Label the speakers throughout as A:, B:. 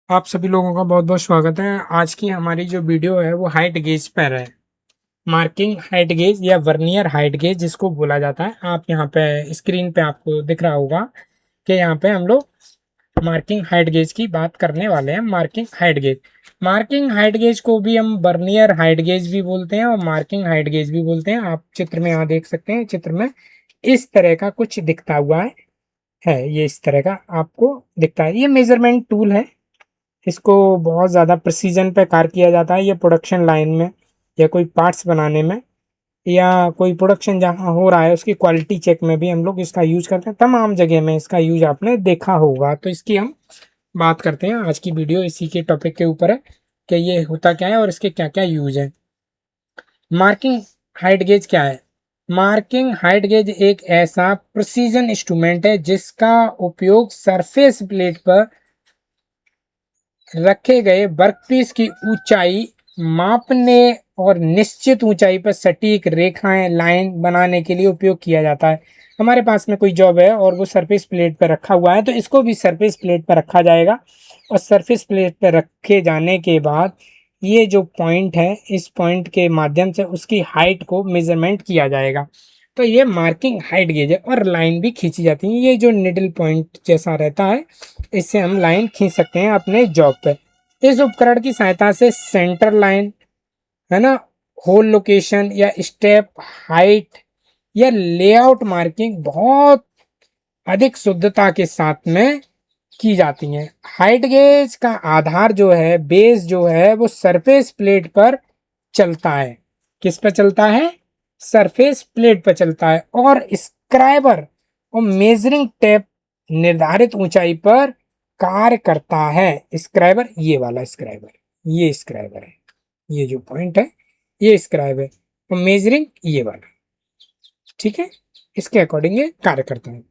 A: आप सभी लोगों का बहुत बहुत स्वागत है। आज की हमारी जो वीडियो है वो हाइट गेज पर है। मार्किंग हाइट गेज या वर्नियर हाइट गेज जिसको बोला जाता है। आप यहाँ पे स्क्रीन पे आपको दिख रहा होगा कि यहाँ पे हम लोग मार्किंग हाइट गेज की बात करने वाले हैं। मार्किंग हाइट गेज को भी हम वर्नियर हाइट गेज भी बोलते हैं और मार्किंग हाइट गेज भी बोलते हैं। आप चित्र में यहाँ देख सकते हैं। चित्र में इस तरह का कुछ दिखता हुआ है। ये इस तरह का आपको दिखता है। ये मेजरमेंट टूल है। इसको बहुत ज़्यादा प्रिसीजन पे कार्य किया जाता है। ये प्रोडक्शन लाइन में या कोई पार्ट्स बनाने में या कोई प्रोडक्शन जहाँ हो रहा है उसकी क्वालिटी चेक में भी हम लोग इसका यूज करते हैं। तमाम जगह में इसका यूज आपने देखा होगा। तो इसकी हम बात करते हैं। आज की वीडियो इसी के टॉपिक के ऊपर है कि ये होता क्या है और इसके क्या क्या यूज है। मार्किंग हाइट गेज क्या है? मार्किंग हाइट गेज एक ऐसा प्रिसीजन इंस्ट्रूमेंट है जिसका उपयोग सरफेस प्लेट पर रखे गए वर्कपीस की ऊंचाई मापने और निश्चित ऊंचाई पर सटीक रेखाएं लाइन बनाने के लिए उपयोग किया जाता है। हमारे पास में कोई जॉब है और वो सरफेस प्लेट पर रखा हुआ है तो इसको भी सरफेस प्लेट पर रखा जाएगा और सरफेस प्लेट पर रखे जाने के बाद ये जो पॉइंट है इस पॉइंट के माध्यम से उसकी हाइट को मेजरमेंट किया जाएगा। तो ये मार्किंग हाइट गेज है और लाइन भी खींची जाती है। ये जो निडल पॉइंट जैसा रहता है इससे हम लाइन खींच सकते हैं अपने जॉब पे। इस उपकरण की सहायता से सेंटर लाइन है ना, होल लोकेशन या स्टेप हाइट या लेआउट मार्किंग बहुत अधिक शुद्धता के साथ में की जाती हैं। हाइट गेज का आधार जो है, बेस जो है वो सरफेस प्लेट पर चलता है। किस पर चलता है? सरफेस प्लेट पर चलता है। और स्क्राइबर और मेजरिंग टेप निर्धारित ऊंचाई पर कार्य करता है। स्क्राइबर, ये वाला स्क्राइबर, ये स्क्राइबर है, ये जो पॉइंट है ये स्क्राइब है और मेजरिंग ये वाला, ठीक है, इसके अकॉर्डिंग ये कार्य करता है।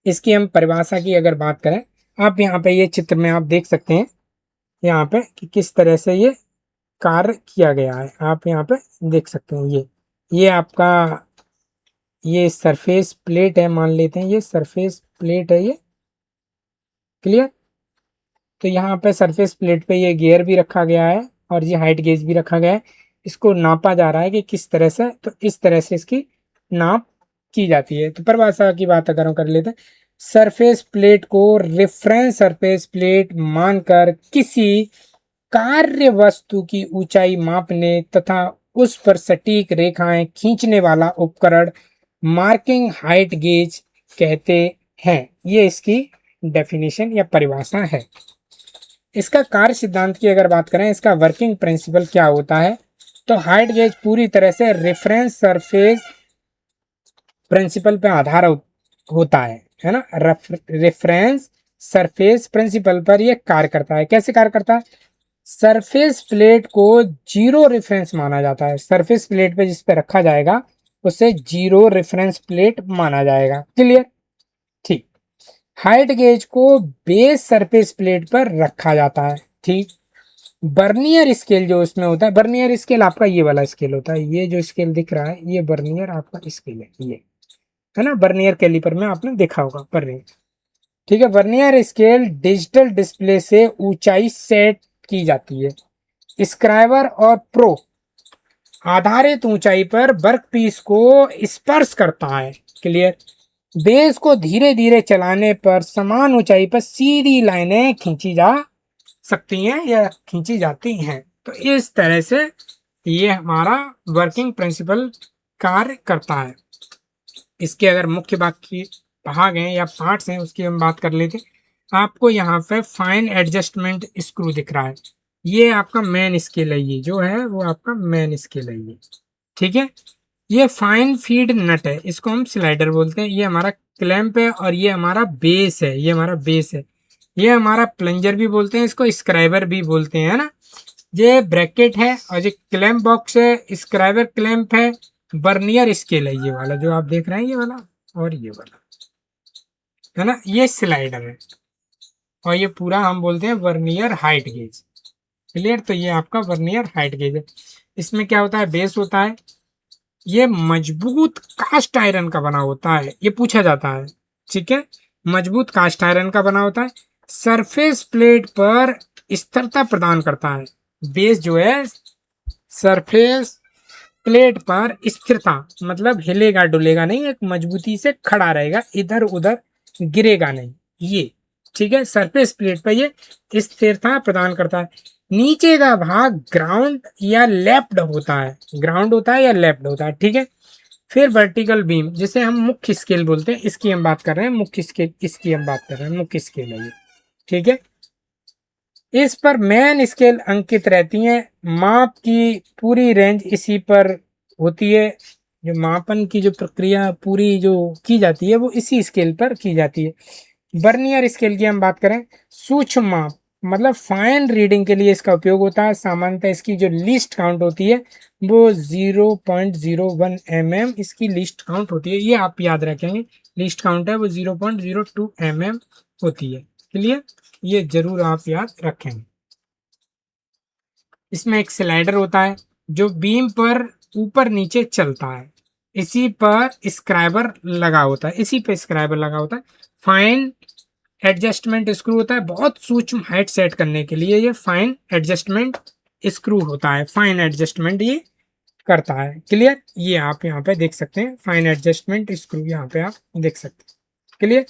A: इसकी हम परिभाषा की अगर बात करें, आप यहाँ पे ये चित्र में आप देख सकते हैं यहाँ पे कि किस तरह से ये कार्य किया गया है। आप यहाँ पे देख सकते हैं ये आपका ये सरफेस प्लेट है। मान लेते हैं ये सरफेस प्लेट है, ये क्लियर। तो यहाँ पे सरफेस प्लेट पे ये गियर भी रखा गया है और ये हाइट गेज भी रखा गया है। इसको नापा जा रहा है कि किस तरह से, तो इस तरह से इसकी नाप की जाती है। तो परिभाषा की बात अगर हम कर लेते हैं, सरफेस प्लेट को रेफरेंस सरफेस प्लेट मानकर किसी कार्य वस्तु की ऊंचाई मापने तथा उस पर सटीक रेखाएं खींचने वाला उपकरण मार्किंग हाइट गेज कहते हैं। ये इसकी डेफिनेशन या परिभाषा है। इसका कार्य सिद्धांत की अगर बात करें, इसका वर्किंग प्रिंसिपल क्या होता है, तो हाइट गेज पूरी तरह से रेफरेंस सरफेस प्रिंसिपल पे आधार होता है ना। रेफरेंस सरफेस प्रिंसिपल पर यह कार्य करता है। कैसे कार्य करता है? सरफेस प्लेट को जीरो रेफरेंस माना जाता है। सरफेस प्लेट पे जिस पे रखा जाएगा उसे जीरो रेफरेंस प्लेट माना जाएगा। क्लियर? ठीक। हाइट गेज को बेस सरफेस प्लेट पर रखा जाता है। ठीक। बर्नियर स्केल जो इसमें होता है, बर्नियर स्केल आपका ये वाला स्केल होता है। ये जो स्केल दिख रहा है ये बर्नियर आपका स्केल है, ये है ना। बर्नियर कैलिपर में आपने देखा होगा बर्नियर, ठीक है। वर्नियर स्केल डिजिटल डिस्प्ले से ऊंचाई सेट की जाती है। स्क्राइबर और प्रो आधारित ऊंचाई पर वर्कपीस को स्पर्श करता है। क्लियर? बेस को धीरे धीरे चलाने पर समान ऊंचाई पर सीधी लाइनें खींची जा सकती हैं या खींची जाती हैं। तो इस तरह से ये हमारा वर्किंग प्रिंसिपल कार्य करता है। इसके अगर मुख्य बाकी भाग हैं या पार्ट्स हैं उसकी हम बात कर लेते हैं। आपको यहाँ पे फाइन एडजस्टमेंट स्क्रू दिख रहा है, ये आपका मेन स्केल है। ये जो है वो आपका मेन स्केल है, ये ठीक है। ये फाइन फीड नट है, इसको हम स्लाइडर बोलते हैं। ये हमारा क्लैंप है और ये हमारा बेस है, ये हमारा बेस है। ये हमारा प्लंजर भी बोलते हैं, इसको स्क्राइबर भी बोलते हैं, है ना। ये ब्रैकेट है और ये क्लैंप बॉक्स है, स्क्राइबर क्लैंप है। बर्नियर स्केल है ये वाला जो आप देख रहे हैं, ये वाला और ये वाला, है ना। ये स्लाइडर है और ये पूरा हम बोलते हैं वर्नियर हाइट गेज। क्लियर? तो ये आपका वर्नियर हाइट गेज है। इसमें क्या होता है? बेस होता है, ये मजबूत कास्ट आयरन का बना होता है, ये पूछा जाता है, ठीक है। मजबूत कास्ट आयरन का बना होता है। सरफेस प्लेट पर स्थिरता प्रदान करता है। बेस जो है सरफेस प्लेट पर स्थिरता मतलब हिलेगा डुलेगा नहीं, एक मजबूती से खड़ा रहेगा, इधर उधर गिरेगा नहीं, ये ठीक है। सरफेस प्लेट पर ये स्थिरता प्रदान करता है। नीचे का भाग ग्राउंड या लेफ्ट होता है, ग्राउंड होता है या लेफ्ट होता है, ठीक है। फिर वर्टिकल बीम जिसे हम मुख्य स्केल बोलते हैं, इसकी हम बात कर रहे हैं, मुख्य स्केल इसकी हम बात कर रहे हैं, मुख्य स्केल है ये, ठीक है। इस पर मेन स्केल अंकित रहती हैं, माप की पूरी रेंज इसी पर होती है। जो मापन की जो प्रक्रिया पूरी जो की जाती है वो इसी स्केल पर की जाती है। बर्नियर स्केल की हम बात करें, सूक्ष्म माप मतलब फाइन रीडिंग के लिए इसका उपयोग होता है। सामान्यतः इसकी जो लीस्ट काउंट होती है वो 0.01 mm इसकी लीस्ट काउंट होती है, ये आप याद रखेंगे। लीस्ट काउंट है वो 0.02 mm होती है, क्लियर, ये जरूर आप याद रखेंगे। इसमें एक स्लाइडर होता है जो बीम पर ऊपर नीचे चलता है, इसी पर स्क्राइबर लगा होता है, इसी पे स्क्राइबर लगा होता है। फाइन एडजस्टमेंट स्क्रू होता है, बहुत सूक्ष्म हाइट सेट करने के लिए ये फाइन एडजस्टमेंट स्क्रू होता है, फाइन एडजस्टमेंट ये करता है, क्लियर। ये आप यहाँ पे देख सकते हैं, फाइन एडजस्टमेंट स्क्रू यहाँ पे आप देख सकते हैं, क्लियर।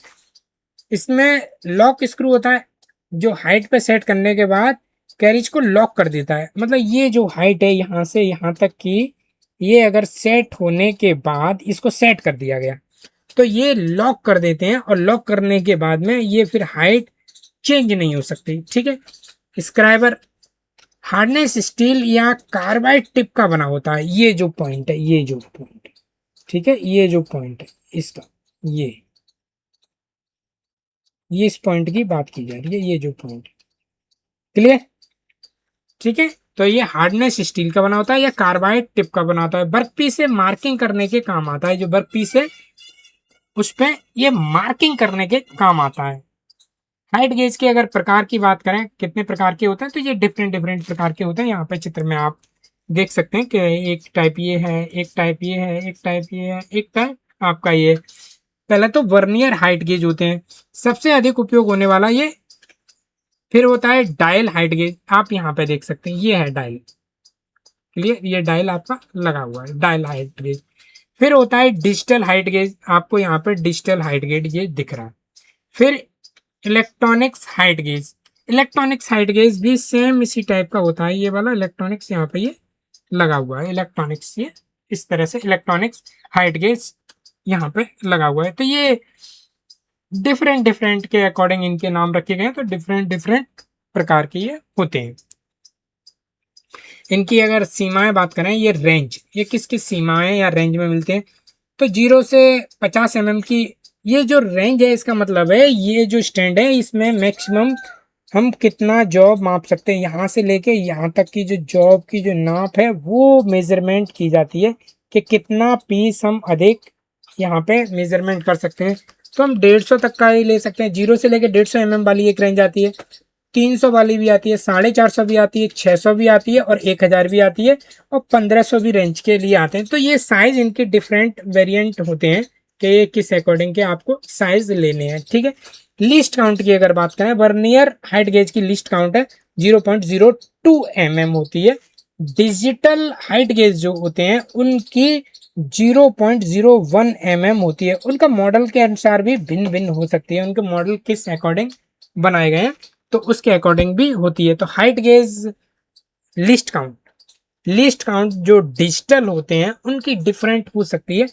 A: इसमें लॉक स्क्रू होता है जो हाइट पे सेट करने के बाद कैरिज को लॉक कर देता है, मतलब ये जो हाइट है यहाँ से यहाँ तक की, ये अगर सेट होने के बाद इसको सेट कर दिया गया तो ये लॉक कर देते हैं, और लॉक करने के बाद में ये फिर हाइट चेंज नहीं हो सकती, ठीक है। स्क्राइबर हार्डनेस स्टील या कार्बाइड टिप का बना होता है, ये जो पॉइंट है, ये जो पॉइंट है, ठीक है, ये जो पॉइंट है इसका, ये इस पॉइंट की बात की जा रही है, ये जो पॉइंट, क्लियर, ठीक है। तो ये हार्डनेस स्टील का बना होता है या कार्बाइड टिप का बना होता है। वर्कपीस से मार्किंग करने के काम आता है, जो वर्कपीस है उस पे ये मार्किंग करने के काम आता है। हाइट गेज के अगर प्रकार की बात करें कितने प्रकार के होते हैं, तो ये डिफरेंट डिफरेंट प्रकार के होते हैं। यहाँ पे चित्र में आप देख सकते हैं कि एक टाइप ये है, एक टाइप ये है, एक टाइप ये है, एक टाइप आपका ये। पहले तो वर्नियर हाइट गेज होते हैं, सबसे अधिक उपयोग होने वाला ये। फिर होता है डायल हाइट गेज, आप यहाँ पे देख सकते हैं, ये है डायल, क्लियर, ये डायल आपका लगा हुआ है, डायल हाइट गेज। फिर होता है डिजिटल हाइट गेज, आपको यहाँ पे डिजिटल हाइट गेज ये दिख रहा है। फिर electronics height gauge, electronics height gauge भी सेम इसी टाइप का होता है, ये वाला इलेक्ट्रॉनिक्स यहाँ पे ये लगा हुआ है, इलेक्ट्रॉनिक्स ये इस तरह से इलेक्ट्रॉनिक्स हाइट गेज यहाँ पे लगा हुआ है। तो ये डिफरेंट डिफरेंट के अकॉर्डिंग इनके नाम रखे गए हैं, तो डिफरेंट डिफरेंट प्रकार के ये होते हैं। इनकी अगर सीमाएं बात करें, ये रेंज, ये किस किस सीमाएं या रेंज में मिलते हैं, तो 0 से 50 mm की ये जो रेंज है, इसका मतलब है ये जो स्टैंड है इसमें मैक्सिमम हम कितना जॉब माप सकते हैं, यहाँ से लेके यहाँ तक की जो जॉब की जो नाप है वो मेजरमेंट की जाती है कि कितना पीस हम अधिक यहाँ पे मेजरमेंट कर सकते हैं। तो हम 150 तक का ही ले सकते हैं, 0 से लेके 150 mm वाली एक रेंज आती है, 300 वाली भी आती है, 450 भी आती है, 600 भी आती है, और 1000 भी आती है, और 1500 भी रेंज के लिए आते हैं। तो ये साइज इनके डिफरेंट वेरिएंट होते हैं कि किस अकॉर्डिंग के आपको साइज लेने हैं, ठीक है। लिस्ट काउंट की अगर बात करें, वर्नियर हाइट गेज की लिस्ट काउंट है 0.02 mm होती है। डिजिटल हाइट गेज जो होते हैं उनकी 0.01 mm होती है। उनका मॉडल के अनुसार भी भिन्न भिन्न हो सकती है, उनके मॉडल किस अकॉर्डिंग बनाए गए हैं तो उसके अकॉर्डिंग भी होती है। तो height gauge list count, list count जो डिजिटल होते हैं उनकी डिफरेंट हो सकती है,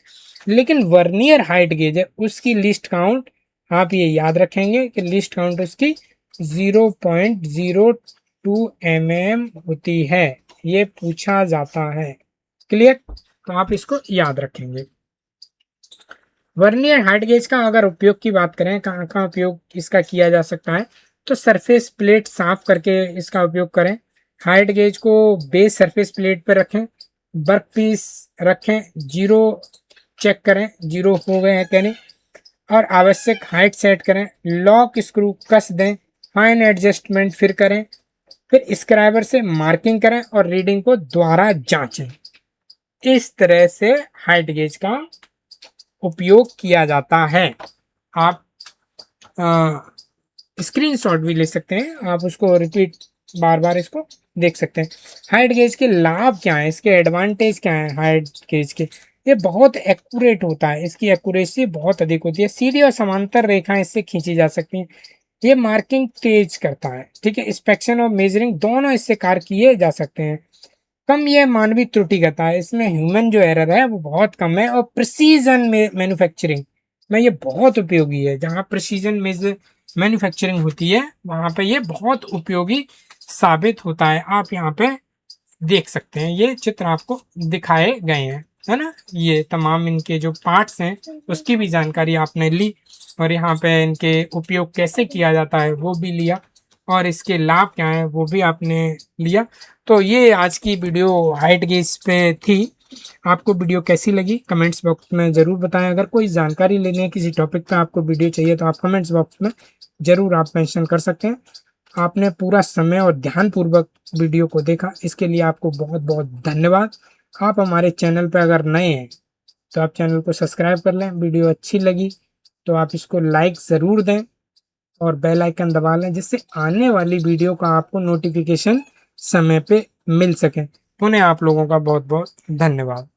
A: लेकिन वर्नियर हाइट गेज है उसकी लिस्ट काउंट आप ये याद रखेंगे कि लिस्ट काउंट उसकी 0.02 mm होती है, ये पूछा जाता है, क्लियर, तो आप इसको याद रखेंगे। वर्नियर हाइट गेज का अगर उपयोग की बात करें, कहाँ कहाँ उपयोग इसका किया जा सकता है, तो सरफेस प्लेट साफ करके इसका उपयोग करें। हाइट गेज को बेस सरफेस प्लेट पर रखें, वर्क पीस रखें, जीरो चेक करें जीरो हो गए हैं क्या नहीं, और आवश्यक हाइट सेट करें, लॉक स्क्रू कस दें, फाइन एडजस्टमेंट फिर करें, फिर स्क्राइबर से मार्किंग करें और रीडिंग को दोबारा जांचें। इस तरह से हाइट गेज का उपयोग किया जाता है। आप स्क्रीनशॉट भी ले सकते हैं आप, उसको रिपीट बार बार इसको देख सकते हैं। हाइट गेज के लाभ क्या है, इसके एडवांटेज क्या है हाइट गेज के? ये बहुत एक्यूरेट होता है, इसकी एक्यूरेसी बहुत अधिक होती है, सीधी और समांतर रेखाएं इससे खींची जा सकती हैं। ये मार्किंग तेज करता है, ठीक है, इंस्पेक्शन और मेजरिंग दोनों इससे कार्य किए जा सकते हैं। कम ये मानवीय त्रुटि करता है, इसमें ह्यूमन जो एरर है वो बहुत कम है। और प्रिसीजन में मैन्युफैक्चरिंग में ये बहुत उपयोगी है, जहाँ प्रिसीजन मैन्युफैक्चरिंग होती है वहाँ पे ये बहुत उपयोगी साबित होता है। आप यहाँ पे देख सकते हैं, ये चित्र आपको दिखाए गए हैं, है ना, ये तमाम इनके जो पार्ट्स हैं उसकी भी जानकारी आपने ली, और यहाँ पे इनके उपयोग कैसे किया जाता है वो भी लिया, और इसके लाभ क्या हैं वो भी आपने लिया। तो ये आज की वीडियो हाइट गेज पे थी। आपको वीडियो कैसी लगी कमेंट्स बॉक्स में ज़रूर बताएं। अगर कोई जानकारी लेनी है किसी टॉपिक पे आपको वीडियो चाहिए तो आप कमेंट्स बॉक्स में ज़रूर आप मेंशन कर सकते हैं। आपने पूरा समय और ध्यानपूर्वक वीडियो को देखा, इसके लिए आपको बहुत बहुत धन्यवाद। आप हमारे चैनल पर अगर नए हैं तो आप चैनल को सब्सक्राइब कर लें। वीडियो अच्छी लगी तो आप इसको लाइक ज़रूर दें और बेल आइकन दबा लें, जिससे आने वाली वीडियो का आपको नोटिफिकेशन समय पे मिल सके। पुनः आप लोगों का बहुत बहुत धन्यवाद।